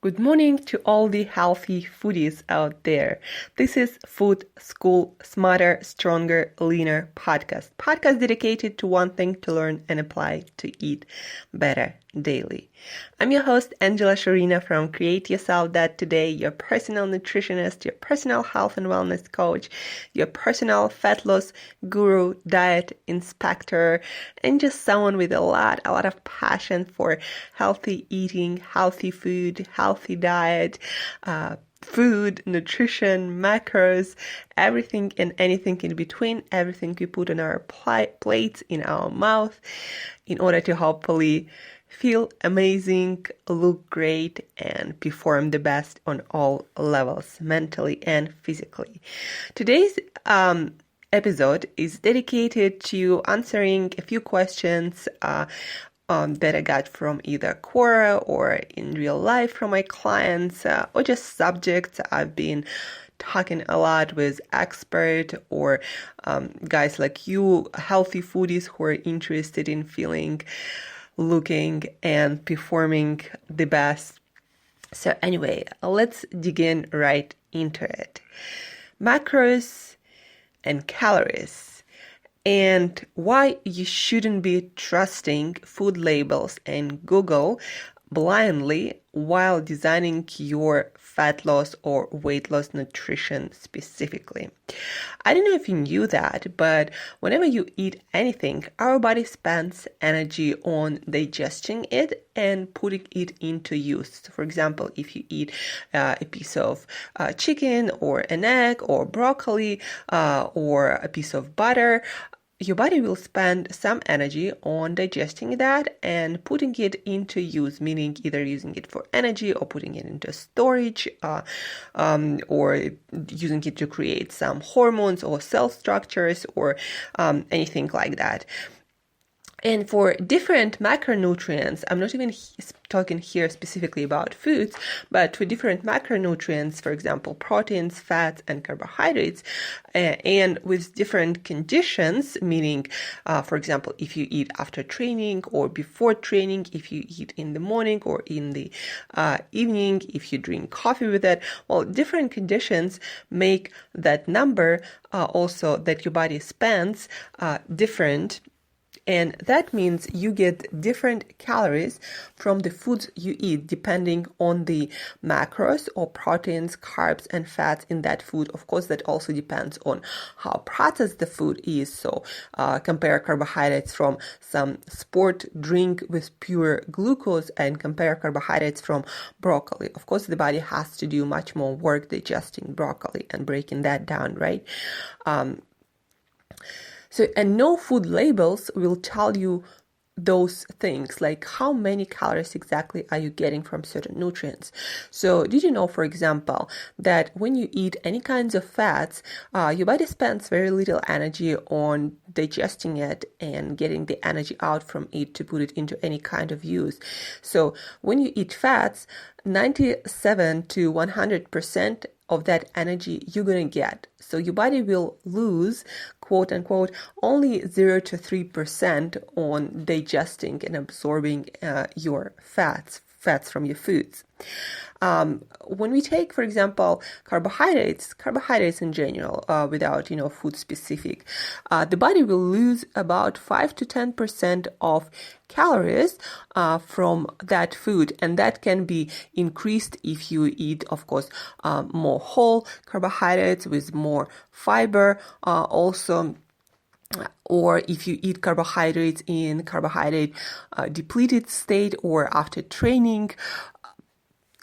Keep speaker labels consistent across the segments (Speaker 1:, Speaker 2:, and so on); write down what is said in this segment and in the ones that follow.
Speaker 1: Good morning to all the healthy foodies out there. This is Food School Smarter, Stronger, Leaner podcast dedicated to one thing: to learn and apply to eat better daily. I'm your host, Angela Shurina from Create Yourself That Today, your personal nutritionist, your personal health and wellness coach, your personal fat loss guru, diet inspector, and just someone with a lot of passion for healthy eating, healthy food, healthy diet, food, nutrition, macros, everything and anything in between, everything we put on our plates, in our mouth, in order to hopefully feel amazing, look great, and perform the best on all levels, mentally and physically. Today's episode is dedicated to answering a few questions that I got from either Quora or in real life from my clients, or just subjects I've been talking a lot with experts or guys like you, healthy foodies who are interested in feeling, looking, and performing the best. So anyway, let's dig in right into it. Macros and calories, and why you shouldn't be trusting food labels and Google blindly while designing your fat loss or weight loss nutrition specifically. I don't know if you knew that, but whenever you eat anything, our body spends energy on digesting it and putting it into use. So for example, if you eat a piece of chicken or an egg or broccoli or a piece of butter, your body will spend some energy on digesting that and putting it into use, meaning either using it for energy or putting it into storage, or using it to create some hormones or cell structures or anything like that. And for different macronutrients, I'm not even talking here specifically about foods, but for different macronutrients, for example, proteins, fats, and carbohydrates, and with different conditions, meaning, for example, if you eat after training or before training, if you eat in the morning or in the evening, if you drink coffee with it, well, different conditions make that number also that your body spends different. And that means you get different calories from the foods you eat depending on the macros or proteins, carbs, and fats in that food. Of course, that also depends on how processed the food is. So compare carbohydrates from some sport drink with pure glucose and compare carbohydrates from broccoli. Of course, the body has to do much more work digesting broccoli and breaking that down, right? And no food labels will tell you those things, like how many calories exactly are you getting from certain nutrients. So did you know, for example, that when you eat any kinds of fats, your body spends very little energy on digesting it and getting the energy out from it to put it into any kind of use. So when you eat fats, 97 to 100% of that energy you're going to get. So your body will lose, quote unquote, only 0 to 3% on digesting and absorbing your fats from your foods. When we take, for example, carbohydrates in general, without, food specific, the body will lose about 5 to 10% of calories from that food. And that can be increased if you eat, of course, more whole carbohydrates with more fiber, also. Or if you eat carbohydrates in carbohydrate depleted state or after training,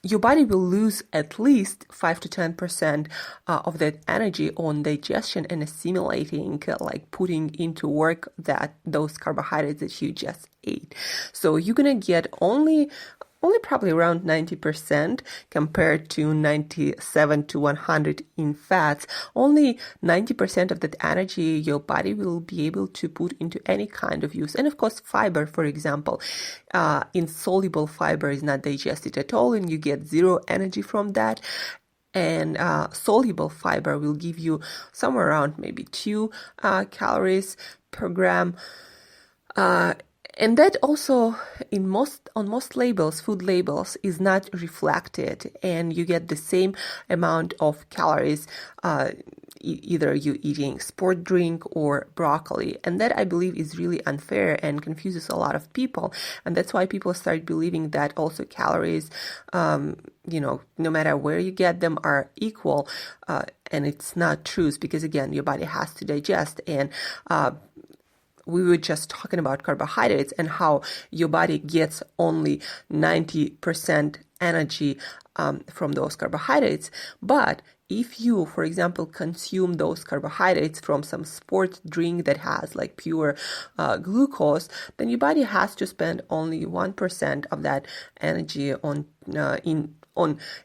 Speaker 1: your body will lose at least 5 to 10% of that energy on digestion and assimilating, like putting into work those carbohydrates that you just ate. So you're going to get only probably around 90% compared to 97 to 100 in fats. Only 90% of that energy your body will be able to put into any kind of use. And of course, fiber, for example, insoluble fiber is not digested at all, and you get zero energy from that. And soluble fiber will give you somewhere around maybe 2 calories per gram. And that also on most labels, food labels, is not reflected, and you get the same amount of calories, either you eating sport drink or broccoli. And that, I believe, is really unfair and confuses a lot of people. And that's why people start believing that also calories, no matter where you get them, are equal. And it's not true, because again, your body has to digest. And we were just talking about carbohydrates and how your body gets only 90% energy from those carbohydrates. But if you, for example, consume those carbohydrates from some sport drink that has like pure glucose, then your body has to spend only 1% of that energy on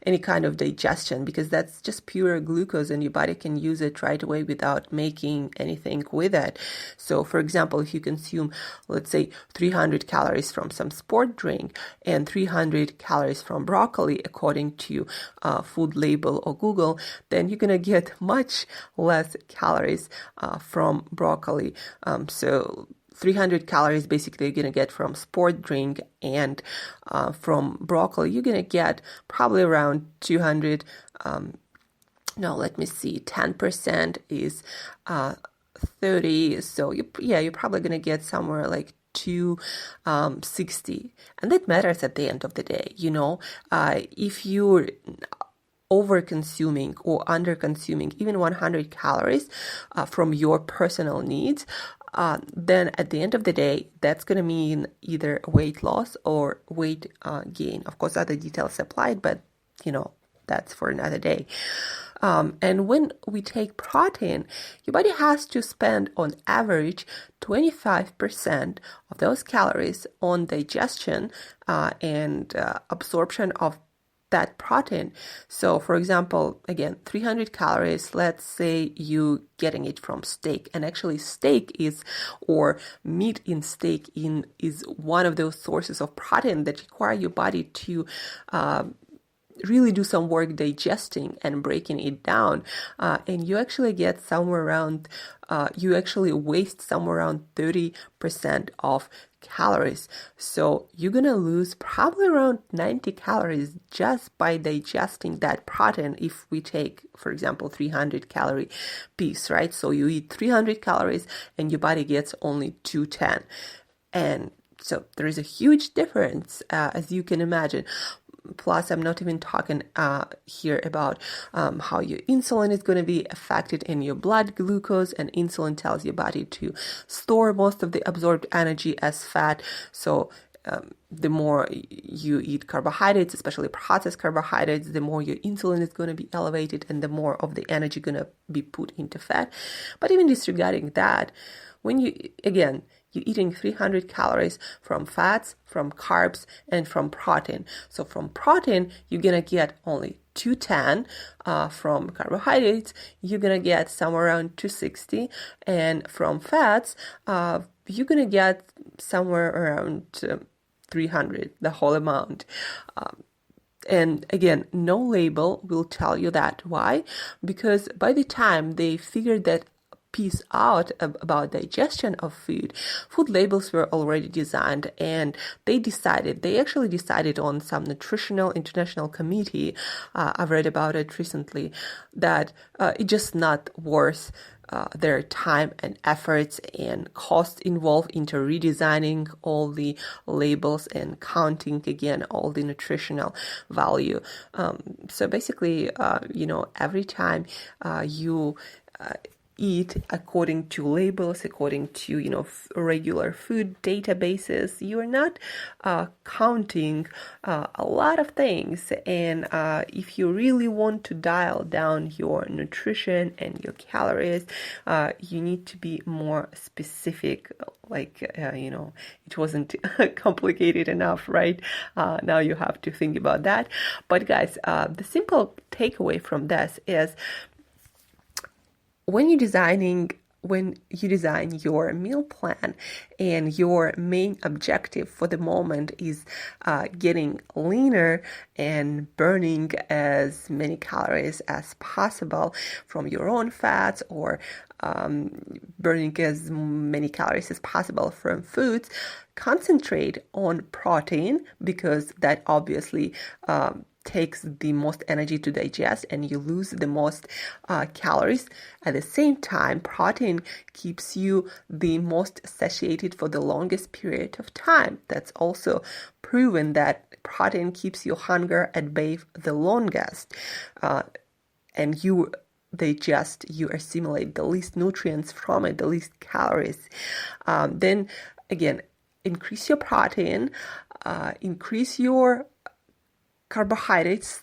Speaker 1: any kind of digestion, because that's just pure glucose and your body can use it right away without making anything with it. So for example, if you consume, let's say, 300 calories from some sport drink and 300 calories from broccoli, according to food label or Google, then you're going to get much less calories from broccoli. So 300 calories basically you're going to get from sport drink, and from broccoli you're going to get probably around 200. No, let me see, 10% is 30. So you're probably going to get somewhere like 260. And that matters at the end of the day. If you're over-consuming or under-consuming even 100 calories from your personal needs, then at the end of the day, that's going to mean either weight loss or weight gain. Of course, other details applied, but that's for another day. And when we take protein, your body has to spend on average 25% of those calories on digestion and absorption of that protein. So for example, again, 300 calories, let's say you getting it from steak, and actually steak or meat in steak is one of those sources of protein that require your body to really do some work digesting and breaking it down, and you actually get somewhere around you actually waste somewhere around 30% of calories. So you're gonna lose probably around 90 calories just by digesting that protein. If we take, for example, 300 calorie piece, right? So you eat 300 calories and your body gets only 210, and so there is a huge difference, as you can imagine. Plus, I'm not even talking here about how your insulin is going to be affected in your blood glucose, and insulin tells your body to store most of the absorbed energy as fat. So the more you eat carbohydrates, especially processed carbohydrates, the more your insulin is going to be elevated and the more of the energy going to be put into fat. But even disregarding that, when you're eating 300 calories from fats, from carbs, and from protein. So from protein, you're going to get only 210. From carbohydrates, you're going to get somewhere around 260. And from fats, you're going to get somewhere around 300, the whole amount. And again, no label will tell you that. Why? Because by the time they figured that piece out about digestion of food labels were already designed, and they actually decided on some nutritional international committee, I've read about it recently, that it's just not worth their time and efforts and cost involved into redesigning all the labels and counting again all the nutritional value. So basically, every time you eat according to labels, according to regular food databases, you are not counting a lot of things. And if you really want to dial down your nutrition and your calories, you need to be more specific. It wasn't complicated enough, right? Now you have to think about that. But guys, the simple takeaway from this is, when you're designing when you design your meal plan and your main objective for the moment is getting leaner and burning as many calories as possible from your own fats, or burning as many calories as possible from foods, concentrate on protein, because that obviously takes the most energy to digest and you lose the most calories. At the same time, protein keeps you the most satiated for the longest period of time. That's also proven that protein keeps your hunger at bay the longest, and you assimilate the least nutrients from it, the least calories. Then again, increase your protein, increase your carbohydrates,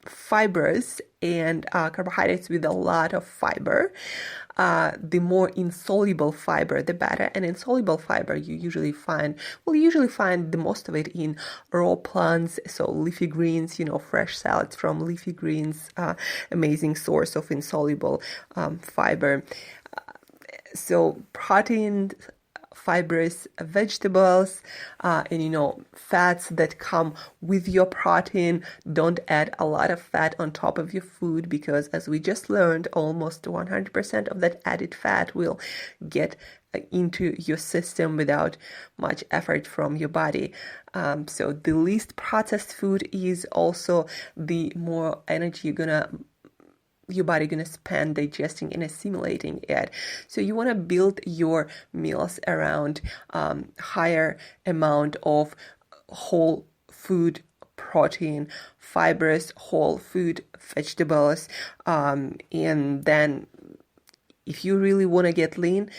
Speaker 1: fibers, and carbohydrates with a lot of fiber. The more insoluble fiber, the better. And insoluble fiber, you usually find the most of it in raw plants, so leafy greens, fresh salads from leafy greens, amazing source of insoluble fiber. So protein, fibrous vegetables, and fats that come with your protein. Don't add a lot of fat on top of your food, because as we just learned, almost 100% of that added fat will get into your system without much effort from your body. So the least processed food is also the more energy your body gonna spend digesting and assimilating it. So you want to build your meals around higher amount of whole food protein, fibrous whole food vegetables, and then if you really want to get lean,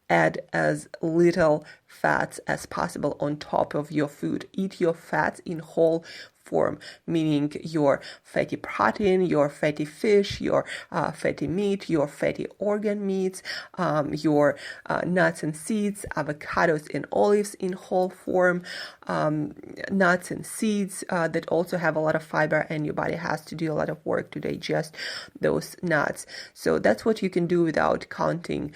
Speaker 1: add as little fats as possible on top of your food. Eat your fats in whole form, meaning your fatty protein, your fatty fish, your fatty meat, your fatty organ meats, your nuts and seeds, avocados and olives in whole form, nuts and seeds that also have a lot of fiber, and your body has to do a lot of work to digest those nuts. So that's what you can do without counting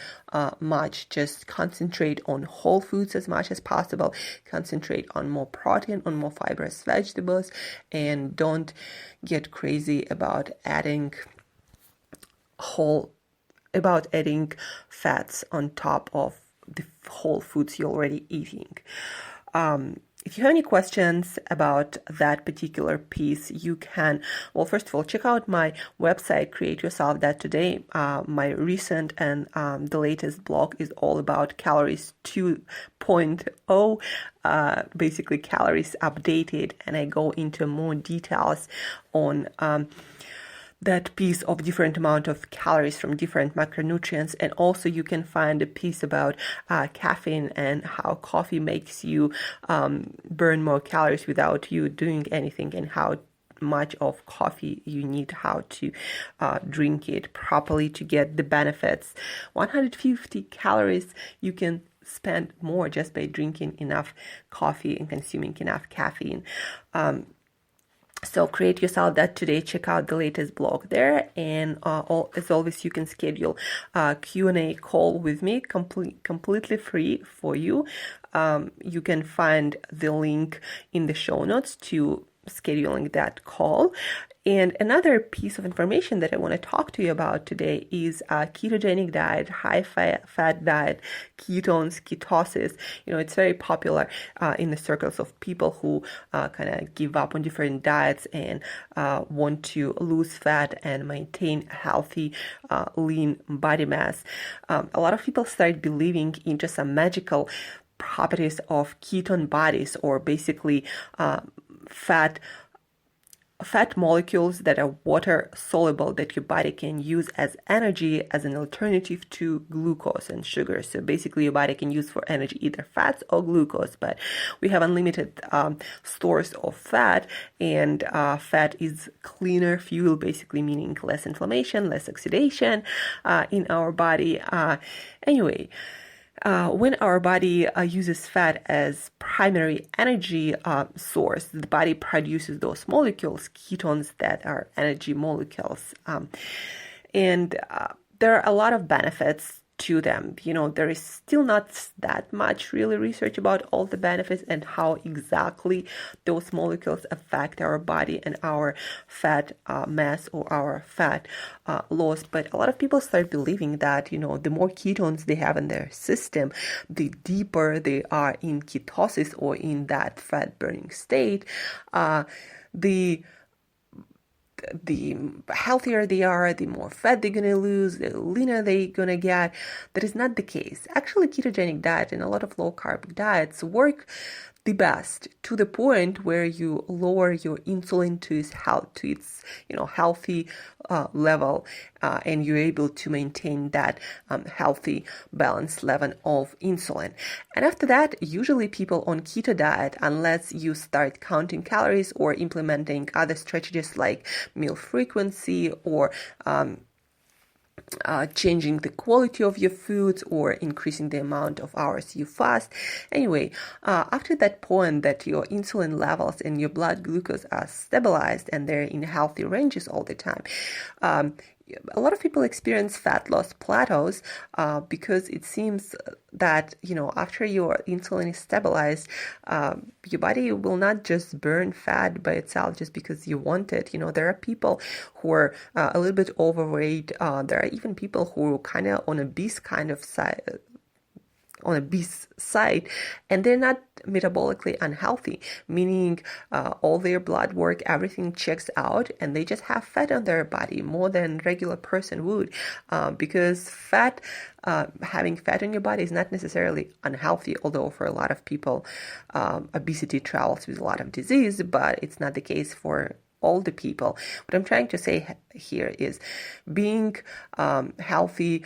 Speaker 1: much. Just concentrate on whole foods as much as possible. Concentrate on more protein, on more fibrous vegetables, and don't get crazy about adding fats on top of the whole foods you're already eating. If you have any questions about that particular piece, you can, first of all, check out my website, Create Yourself That Today. My recent and the latest blog is all about Calories 2.0, basically calories updated, and I go into more details on that piece of different amount of calories from different macronutrients. And also you can find a piece about caffeine and how coffee makes you burn more calories without you doing anything, and how much of coffee you need, how to drink it properly to get the benefits. 150 calories you can spend more just by drinking enough coffee and consuming enough caffeine. So Create Yourself That Today. Check out the latest blog there, and as always, you can schedule a Q&A call with me, completely free for you. You can find the link in the show notes to scheduling that call. And another piece of information that I want to talk to you about today is a ketogenic diet, high fat diet, ketones, ketosis. It's very popular in the circles of people who kind of give up on different diets and want to lose fat and maintain healthy, lean body mass. A lot of people start believing into some magical properties of ketone bodies, or basically fat molecules that are water soluble, that your body can use as energy, as an alternative to glucose and sugar. So basically your body can use for energy either fats or glucose, but we have unlimited stores of fat, and fat is cleaner fuel, basically meaning less inflammation, less oxidation in our body. Anyway, when our body uses fat as primary energy source, the body produces those molecules, ketones, that are energy molecules. And there are a lot of benefits to them. There is still not that much really research about all the benefits and how exactly those molecules affect our body and our fat mass or our fat loss. But a lot of people start believing that, the more ketones they have in their system, the deeper they are in ketosis or in that fat burning state, the healthier they are, the more fat they're going to lose, the leaner they're going to get. That is not the case. Actually, ketogenic diet and a lot of low-carb diets work the best to the point where you lower your insulin to its healthy level, and you're able to maintain that healthy balanced level of insulin. And after that, usually people on keto diet, unless you start counting calories or implementing other strategies like meal frequency or changing the quality of your foods or increasing the amount of hours you fast. Anyway, after that point that your insulin levels and your blood glucose are stabilized and they're in healthy ranges all the time, a lot of people experience fat loss plateaus because it seems that, after your insulin is stabilized, your body will not just burn fat by itself just because you want it. There are people who are a little bit overweight. There are even people who are kind of on obese side, and they're not metabolically unhealthy, meaning all their blood work, everything checks out, and they just have fat on their body more than regular person would, because having fat on your body is not necessarily unhealthy, although for a lot of people, obesity travels with a lot of disease, but it's not the case for all the people. What I'm trying to say here is being healthy,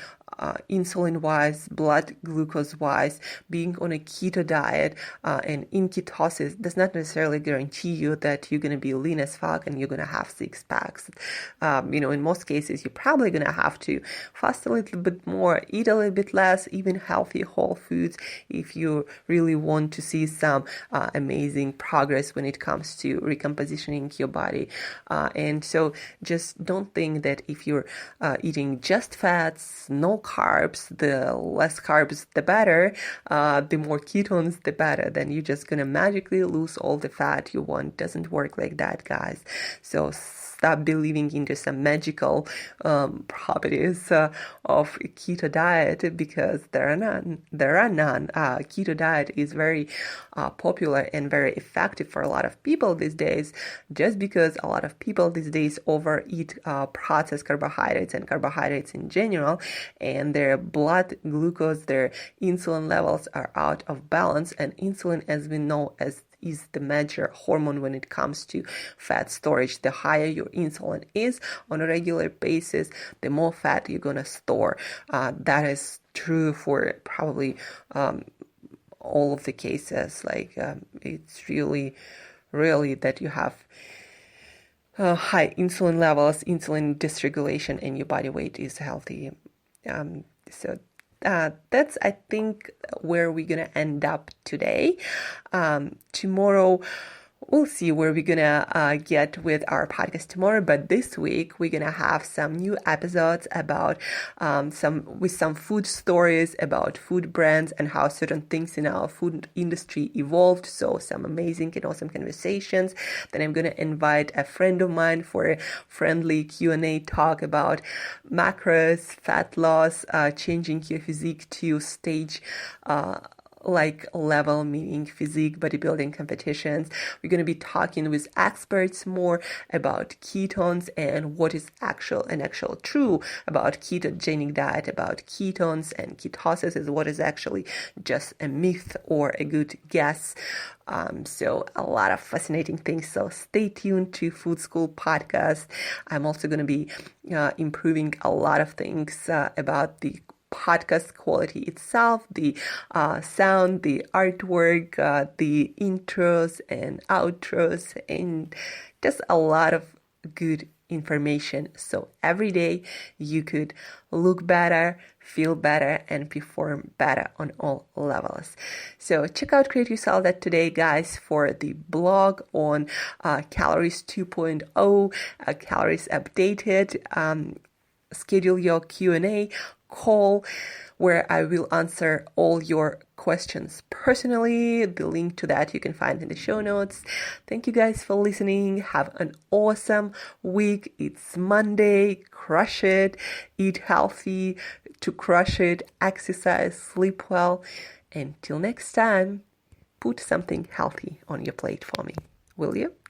Speaker 1: insulin-wise, blood glucose-wise, being on a keto diet and in ketosis does not necessarily guarantee you that you're going to be lean as fuck and you're going to have six packs. In most cases, you're probably going to have to fast a little bit more, eat a little bit less, even healthy whole foods, if you really want to see some amazing progress when it comes to recompositioning your body. And so just don't think that if you're eating just fats, no carbs, the less carbs, the better, the more ketones, the better, then you're just going to magically lose all the fat you want. Doesn't work like that, guys. So stop believing into some magical properties of keto diet, because there are none. Keto diet is very popular and very effective for a lot of people these days, just because a lot of people these days overeat processed carbohydrates and carbohydrates in general, and their blood glucose, their insulin levels are out of balance. And insulin, as we know, is the major hormone when it comes to fat storage. The higher your insulin is on a regular basis, the more fat you're going to store. That is true for probably all of the cases. It's really that you have high insulin levels, insulin dysregulation, and your body weight is healthy. So that's, I think, where we're going to end up today. Tomorrow, we'll see where we're going to get with our podcast tomorrow. But this week, we're going to have some new episodes about some food stories, about food brands and how certain things in our food industry evolved. So some amazing and awesome conversations. Then I'm going to invite a friend of mine for a friendly Q&A talk about macros, fat loss, changing your physique to stage level, meaning physique bodybuilding competitions. We're going to be talking with experts more about ketones and what is actual true about ketogenic diet, about ketones and ketosis, is what is actually just a myth or a good guess. So a lot of fascinating things. So stay tuned to Food School Podcast. I'm also going to be improving a lot of things about the podcast quality itself, the sound, the artwork, the intros and outros, and just a lot of good information. So every day you could look better, feel better, and perform better on all levels. So check out Create Yourself That today, guys, for the blog on Calories 2.0, Calories Updated. schedule your Q&A call where I will answer all your questions personally. The link to that you can find in the show notes. Thank you guys for listening. Have an awesome week. It's Monday. Crush it. Eat healthy to crush it. Exercise. Sleep well. Until next time, put something healthy on your plate for me. Will you?